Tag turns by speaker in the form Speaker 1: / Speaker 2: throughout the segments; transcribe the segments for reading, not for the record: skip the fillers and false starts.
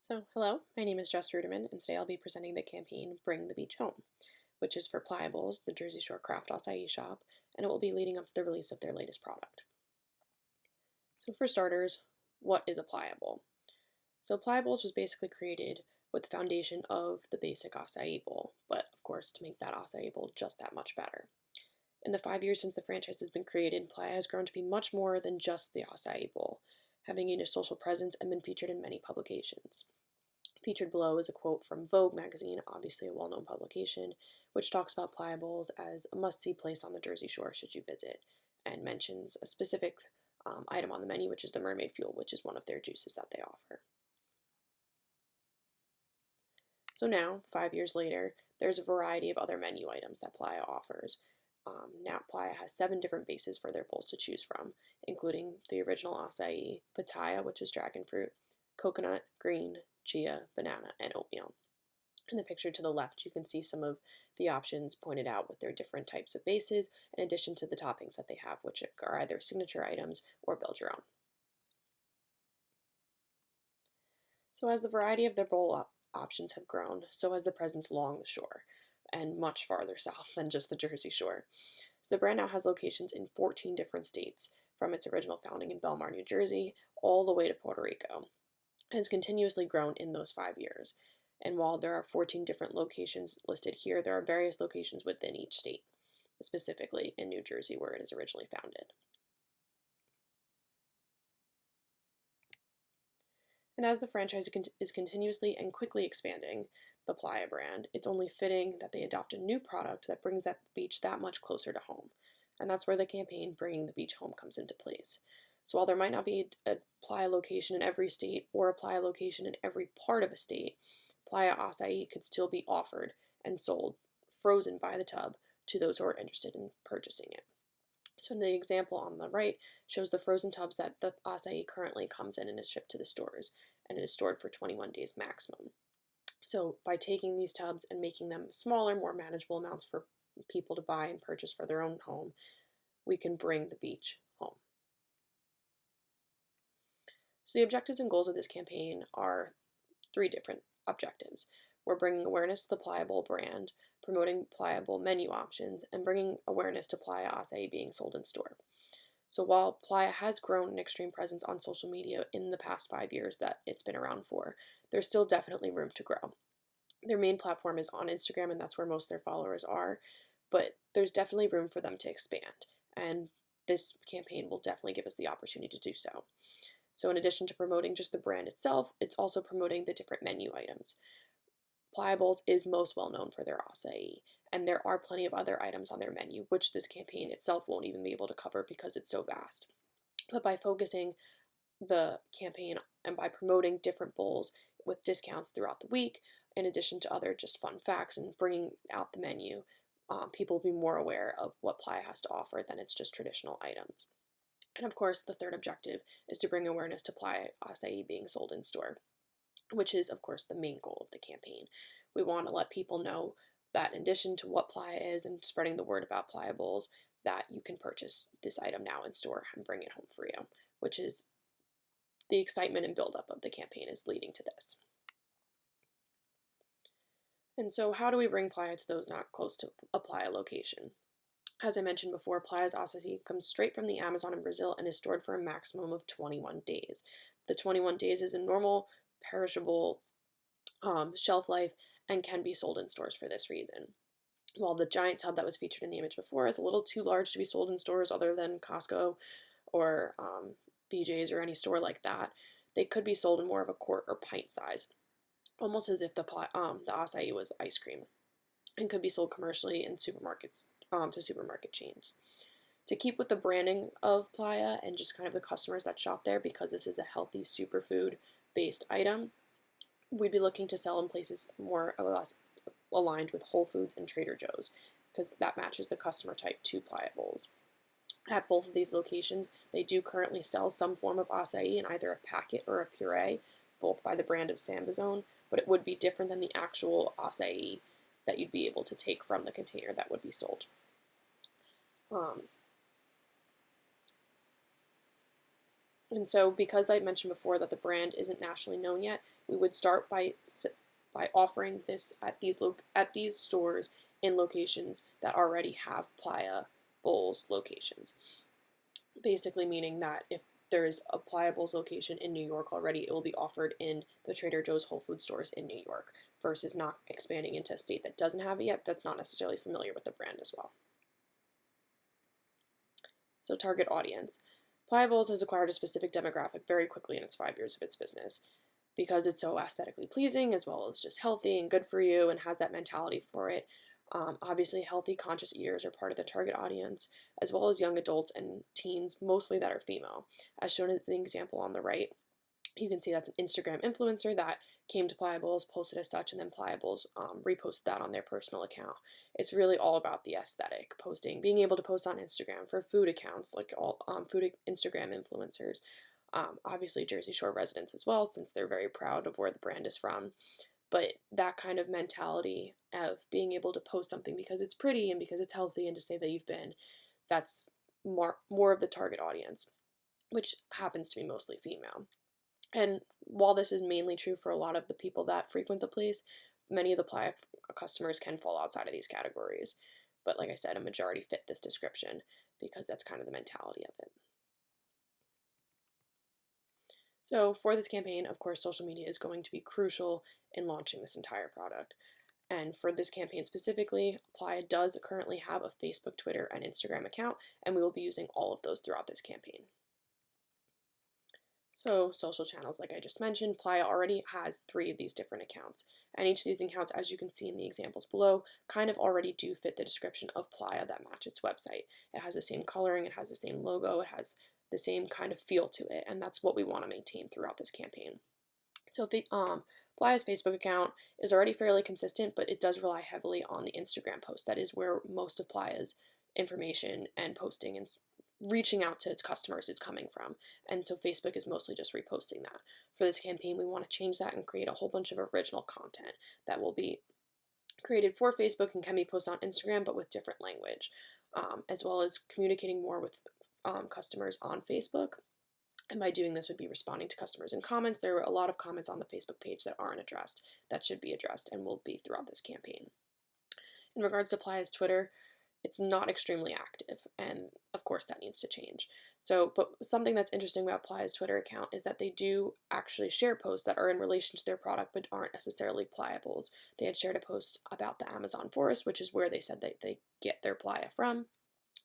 Speaker 1: Hello, my name is Jess Ruderman, and today I'll be presenting the campaign Bring the Beach Home, which is for Playa Bowls, the Jersey Shore craft acai shop, and it will be leading up to the release of their latest product. So, for starters, what is a Playa Bowl? So, Playa Bowls was basically created with the foundation of the basic acai bowl, but of course, to make that acai bowl just that much better. In the 5 years since the franchise has been created, Playa has grown to be much more than just the acai bowl, having gained a social presence and been featured in many publications. Featured below is a quote from Vogue magazine, obviously a well known publication, which talks about Playa Bowls as a must see place on the Jersey Shore should you visit, and mentions a specific item on the menu, which is the mermaid fuel, which is one of their juices that they offer. So now, 5 years later, there's a variety of other menu items that Playa offers. Now, Playa has 7 different bases for their bowls to choose from, including the original acai, pitaya, which is dragon fruit, coconut, green, chia, banana, and oatmeal. In the picture to the left, you can see some of the options pointed out with their different types of bases, in addition to the toppings that they have, which are either signature items or build your own. So, as the variety of their bowl options have grown, so has the presence along the shore, and much farther south than just the Jersey Shore. So, the brand now has locations in 14 different states, from its original founding in Belmar, New Jersey, all the way to Puerto Rico. It has continuously grown in those 5 years. And while there are 14 different locations listed here, there are various locations within each state, specifically in New Jersey, where it is originally founded. And as the franchise is continuously and quickly expanding the Playa brand, it's only fitting that they adopt a new product that brings that beach that much closer to home. And that's where the campaign Bringing the Beach Home comes into place. So while there might not be a Playa location in every state or a Playa location in every part of a state, Playa acai could still be offered and sold frozen by the tub to those who are interested in purchasing it. So the example on the right shows the frozen tubs that the acai currently comes in and is shipped to the stores, and it is stored for 21 days maximum. So by taking these tubs and making them smaller, more manageable amounts for people to buy and purchase for their own home, we can bring the beach home. So the objectives and goals of this campaign are 3 different objectives. We're bringing awareness to the Playa Bowl brand, promoting Playa Bowl menu options, and bringing awareness to Playa acai being sold in store. So while Playa has grown an extreme presence on social media in the past 5 years that it's been around for, there's still definitely room to grow. Their main platform is on Instagram, and that's where most of their followers are, but there's definitely room for them to expand, and this campaign will definitely give us the opportunity to do so. So in addition to promoting just the brand itself, it's also promoting the different menu items. Playa Bowls is most well known for their acai, and there are plenty of other items on their menu, which this campaign itself won't even be able to cover because it's so vast. But by focusing the campaign and by promoting different bowls with discounts throughout the week, in addition to other just fun facts and bringing out the menu, people will be more aware of what Playa has to offer than its just traditional items. And of course, the third objective is to bring awareness to Playa acai being sold in store, which is, of course, the main goal of the campaign. We want to let people know that in addition to what Playa is and spreading the word about Playa Bowls, that you can purchase this item now in store and bring it home for you, which is the excitement and buildup of the campaign is leading to this. And so, how do we bring Playa to those not close to a Playa location? As I mentioned before, Playa's acai comes straight from the Amazon in Brazil and is stored for a maximum of 21 days. The 21 days is a normal perishable shelf life and can be sold in stores for this reason. While the giant tub that was featured in the image before is a little too large to be sold in stores other than Costco or BJ's or any store like that, they could be sold in more of a quart or pint size, almost as if the acai was ice cream, and could be sold commercially in supermarkets to supermarket chains. To keep with the branding of Playa and just kind of the customers that shop there, because this is a healthy superfood based item, we'd be looking to sell in places more or less aligned with Whole Foods and Trader Joe's, because that matches the customer type to Playa Bowls. At both of these locations, they do currently sell some form of acai in either a packet or a puree, both by the brand of Sambazone, but it would be different than the actual acai that you'd be able to take from the container that would be sold. Um, And so, because I mentioned before that the brand isn't nationally known yet, we would start by offering this at these stores in locations that already have Playa Bowls locations. Basically, meaning that if there's a Playa Bowls location in New York already, it will be offered in the Trader Joe's Whole Food stores in New York, versus not expanding into a state that doesn't have it yet, that's not necessarily familiar with the brand as well. So, target audience. Playa Bowls has acquired a specific demographic very quickly in its 5 years of its business because it's so aesthetically pleasing as well as just healthy and good for you and has that mentality for it. Obviously, healthy, conscious eaters are part of the target audience, as well as young adults and teens, mostly that are female. As shown as the example on the right, you can see that's an Instagram influencer that came to Pliables, posted as such, and then Pliables reposted that on their personal account. It's really all about the aesthetic posting, being able to post on Instagram for food accounts, like all food Instagram influencers. Obviously, Jersey Shore residents as well, since they're very proud of where the brand is from. But that kind of mentality of being able to post something because it's pretty and because it's healthy and to say that you've been, that's more of the target audience, which happens to be mostly female. And while this is mainly true for a lot of the people that frequent the place, many of the Playa customers can fall outside of these categories. But like I said, a majority fit this description because that's kind of the mentality of it. So for this campaign, of course, social media is going to be crucial in launching this entire product. And for this campaign specifically, Playa does currently have a Facebook, Twitter, and Instagram account, and we will be using all of those throughout this campaign. So social channels, like I just mentioned, Playa already has 3 of these different accounts. And each of these accounts, as you can see in the examples below, kind of already do fit the description of Playa that match its website. It has the same coloring, it has the same logo, it has the same kind of feel to it, and that's what we want to maintain throughout this campaign. So Playa's Facebook account is already fairly consistent, but it does rely heavily on the Instagram post. That is where most of Playa's information and posting and reaching out to its customers is coming from. And so Facebook is mostly just reposting that. For this campaign, we want to change that and create a whole bunch of original content that will be created for Facebook and can be posted on Instagram, but with different language, as well as communicating more with customers on Facebook. And by doing this, would be responding to customers in comments. There are a lot of comments on the Facebook page that aren't addressed that should be addressed and will be throughout this campaign. In regards to Playa's Twitter, it's not extremely active, and of course that needs to change. So, but something that's interesting about Playa's Twitter account is that they do actually share posts that are in relation to their product but aren't necessarily Playables. They had shared a post about the Amazon forest, which is where they said that they get their Playa from,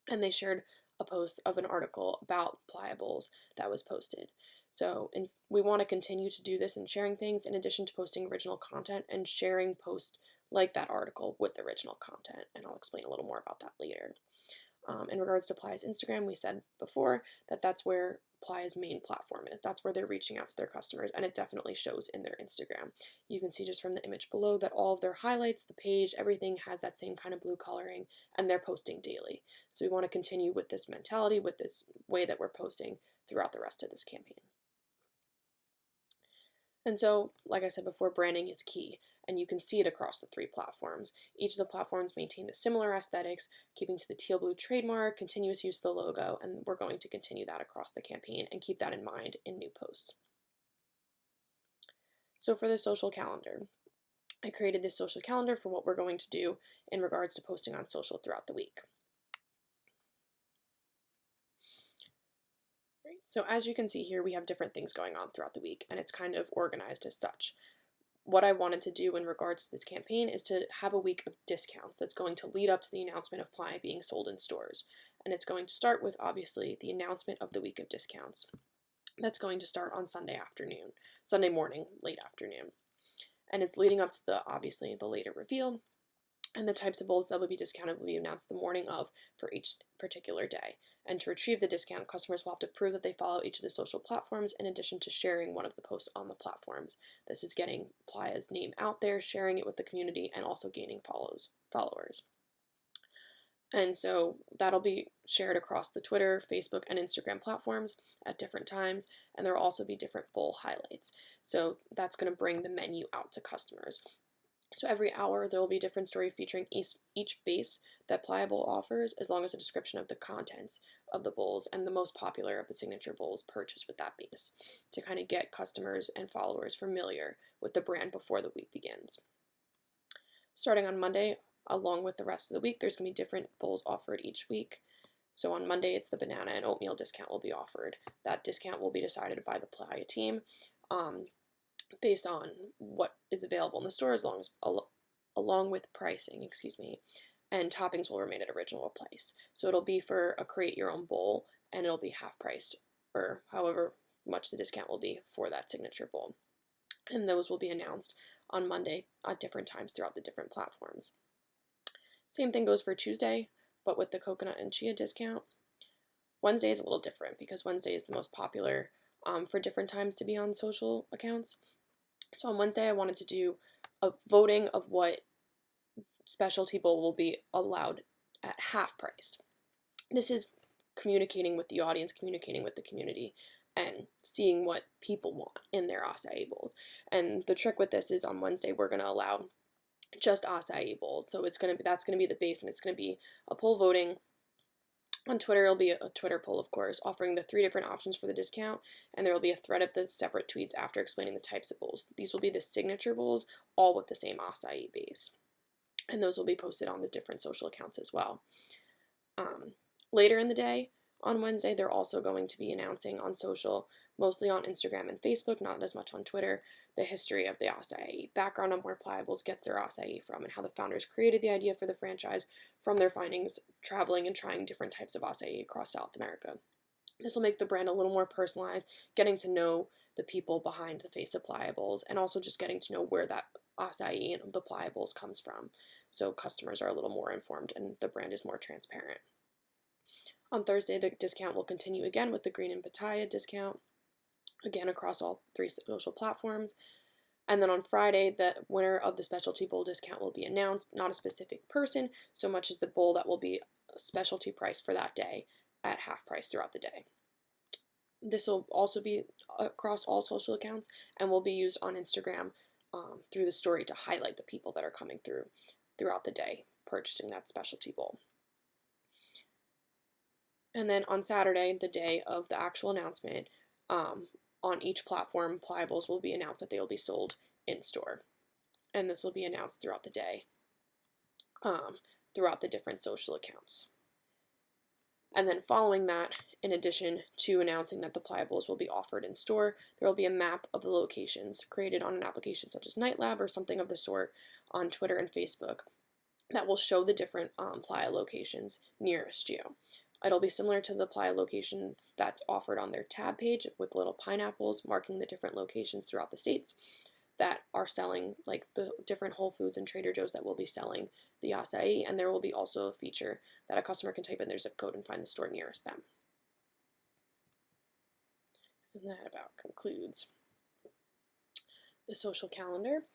Speaker 1: and they shared a post of an article about Playables that was posted. So we want to continue to do this and sharing things in addition to posting original content and sharing posts like that article with original content. And I'll explain a little more about that later. In regards to Playa's Instagram, we said before that that's where Playa's main platform is. That's where they're reaching out to their customers, and it definitely shows in their Instagram. You can see just from the image below that all of their highlights, the page, everything has that same kind of blue coloring, and they're posting daily. So we want to continue with this mentality, with this way that we're posting throughout the rest of this campaign. And so, like I said before, branding is key, and you can see it across the 3 platforms. Each of the platforms maintain the similar aesthetics, keeping to the teal blue trademark, continuous use of the logo, and we're going to continue that across the campaign and keep that in mind in new posts. So for the social calendar, I created this social calendar for what we're going to do in regards to posting on social throughout the week. So as you can see here, we have different things going on throughout the week, and it's kind of organized as such. What I wanted to do in regards to this campaign is to have a week of discounts that's going to lead up to the announcement of Playa being sold in stores. And it's going to start with, obviously, the announcement of the week of discounts. That's going to start on Sunday morning, late afternoon. And it's leading up to obviously, the later reveal. And the types of bowls that will be discounted will be announced the morning of for each particular day. And to retrieve the discount, customers will have to prove that they follow each of the social platforms in addition to sharing one of the posts on the platforms. This is getting Playa's name out there, sharing it with the community, and also gaining followers. And so that'll be shared across the Twitter, Facebook, and Instagram platforms at different times, and there will also be different bowl highlights. So that's going to bring the menu out to customers. So every hour there will be a different story featuring each base that Pliable offers, as long as a description of the contents of the bowls and the most popular of the signature bowls purchased with that base to kind of get customers and followers familiar with the brand before the week begins. Starting on Monday, along with the rest of the week, there's going to be different bowls offered each week. So on Monday, it's the banana and oatmeal discount will be offered. That discount will be decided by the Playa team based on what is available in the store, along with pricing, and toppings will remain at original price. So it'll be for a create your own bowl, and it'll be half priced, or however much the discount will be for that signature bowl. And those will be announced on Monday at different times throughout the different platforms. Same thing goes for Tuesday, but with the coconut and chia discount. Wednesday is a little different because Wednesday is the most popular for different times to be on social accounts. So on Wednesday, I wanted to do a voting of what specialty bowl will be allowed at half price. This is communicating with the audience, communicating with the community, and seeing what people want in their acai bowls. And the trick with this is on Wednesday, we're going to allow just acai bowls. So that's going to be the base, and it's going to be a poll voting. On Twitter, it'll be a Twitter poll, of course, offering the 3 different options for the discount, and there will be a thread of the separate tweets after explaining the types of bowls. These will be the signature bowls, all with the same acai base, and those will be posted on the different social accounts as well. Later in the day, on Wednesday, they're also going to be announcing on social, mostly on Instagram and Facebook, not as much on Twitter, the history of the acai, background on where Playa Bowls gets their acai from, and how the founders created the idea for the franchise from their findings traveling and trying different types of acai across South America. This will make the brand a little more personalized, getting to know the people behind the face of Playa Bowls, and also just getting to know where that acai and the Playa Bowls comes from, so customers are a little more informed and the brand is more transparent. On Thursday, the discount will continue again with the green and pitaya discount, again across all 3 social platforms. And then on Friday, the winner of the specialty bowl discount will be announced, not a specific person, so much as the bowl that will be a specialty price for that day at half price throughout the day. This will also be across all social accounts and will be used on Instagram through the story to highlight the people that are coming throughout the day purchasing that specialty bowl. And then on Saturday, the day of the actual announcement, on each platform, Playa Bowls will be announced that they will be sold in store. And this will be announced throughout the day, throughout the different social accounts. And then following that, in addition to announcing that the Playa Bowls will be offered in store, there will be a map of the locations created on an application such as NightLab or something of the sort on Twitter and Facebook that will show the different Playa locations nearest you. It'll be similar to the Playa locations that's offered on their tab page with little pineapples marking the different locations throughout the states that are selling, like the different Whole Foods and Trader Joe's that will be selling the acai, and there will be also a feature that a customer can type in their zip code and find the store nearest them. And that about concludes the social calendar.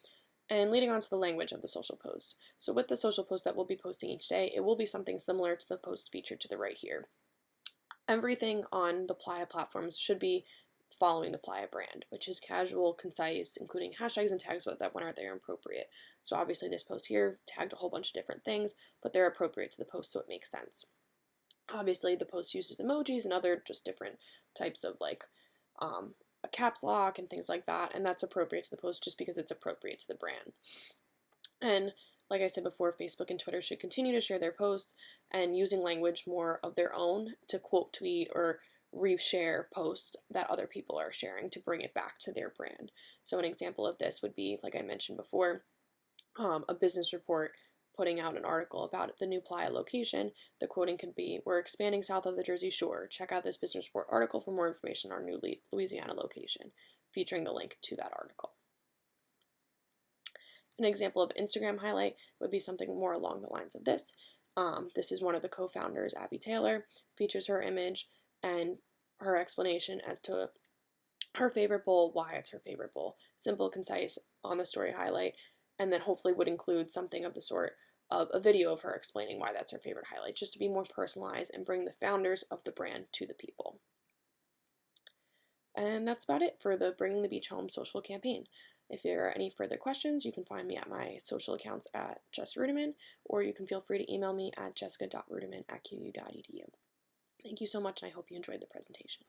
Speaker 1: And leading on to the language of the social post. So with the social post that we'll be posting each day, it will be something similar to the post featured to the right here. Everything on the Playa platforms should be following the Playa brand, which is casual, concise, including hashtags and tags that when are they appropriate. So obviously this post here tagged a whole bunch of different things, but they're appropriate to the post so it makes sense. Obviously the post uses emojis and other just different types of like a caps lock and things like that, and that's appropriate to the post just because it's appropriate to the brand. And like I said before, Facebook and Twitter should continue to share their posts and using language more of their own to quote tweet or reshare posts that other people are sharing to bring it back to their brand. So an example of this would be, like I mentioned before, a business report putting out an article about the new Playa location. The quoting could be, "We're expanding south of the Jersey Shore. Check out this business report article for more information on our new Louisiana location," featuring the link to that article. An example of Instagram highlight would be something more along the lines of this. This is one of the co-founders, Abby Taylor, features her image and her explanation as to her favorite bowl, why it's her favorite bowl. Simple, concise, on the story highlight, and then hopefully would include something of the sort of a video of her explaining why that's her favorite highlight, just to be more personalized and bring the founders of the brand to the people. And that's about it for the Bringing the Beach Home social campaign. If there are any further questions, you can find me at my social accounts at JessRudiman, or you can feel free to email me at jessica.rudiman@qu.edu. Thank you so much, and I hope you enjoyed the presentation.